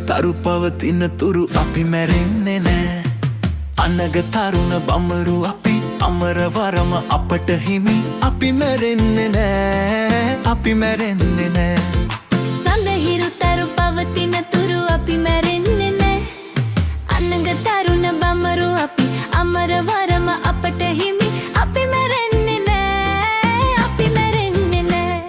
තරු පවතින තුරු අපි මැරෙන්නේ නෑ. අනග තරුණ බඹරු අපි අමරවරම අපට හිමි. අපි මැරෙන්නේ නෑ, අපි මැරෙන්නේ නෑ. සඳහිරු තරු පවතින තුරු අපි මැරෙන්නේ නෑ. අනග තරුණ බඹරු අපි අමරවරම අපට හිමි. අපි මැරෙන්නේ නෑ, අපි මැරෙන්නේ නෑ.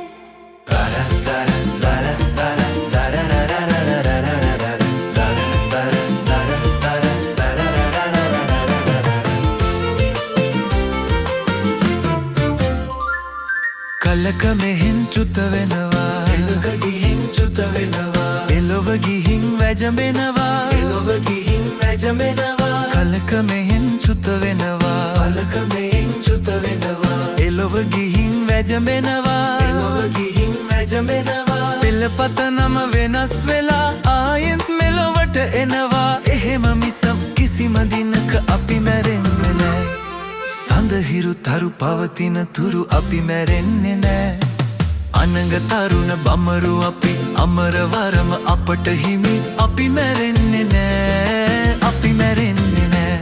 කලක මෙහෙන් චුත වෙනවා, එලොව ගිහින් චුත වෙනවා. එලොව ගිහින් වැජඹෙනවා, එලොව ගිහින් වැජඹෙනවා. කලක මෙහෙන් චුත වෙනවා, කලක මෙහෙන් චුත වෙනවා. එලොව ගිහින් වැජඹෙනවා, එලොව ගිහින් වැජඹෙනවා. පෙළපත නම වෙනස් වෙලා ආයෙත් මෙලොවට එනවා. එහෙම මිසක් කිසිම දිනක අපි මැරෙන්නේ නෑ. සඳහිරු තරු පවතින තුරු අපි මැරෙන්නේ නෑ. අනග තරුණ බඹරු අපි අමරවරම අපට හිමි. අපි මැරෙන්නේ නෑ, අපි මැරෙන්නේ නෑ.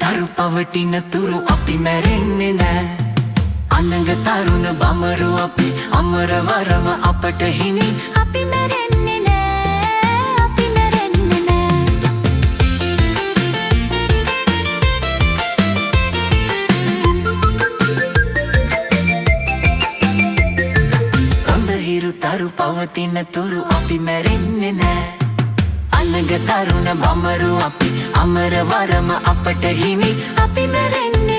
තරු පවතින තුරු අපි මැරෙන්නේ නෑ. අනග තරුණ බඹරු අපි අමරවරම අපට හිමි. අපි මැරෙන්නේ නෑ, අපි මැරෙන්නේ නෑ. සඳහිරු තරු පවතින තුරු අපි මැරෙන්නේ නෑ. අනග තරුණ බඹරු අපි අමරවරම අපට හිමි. අපි මැරෙන්නේ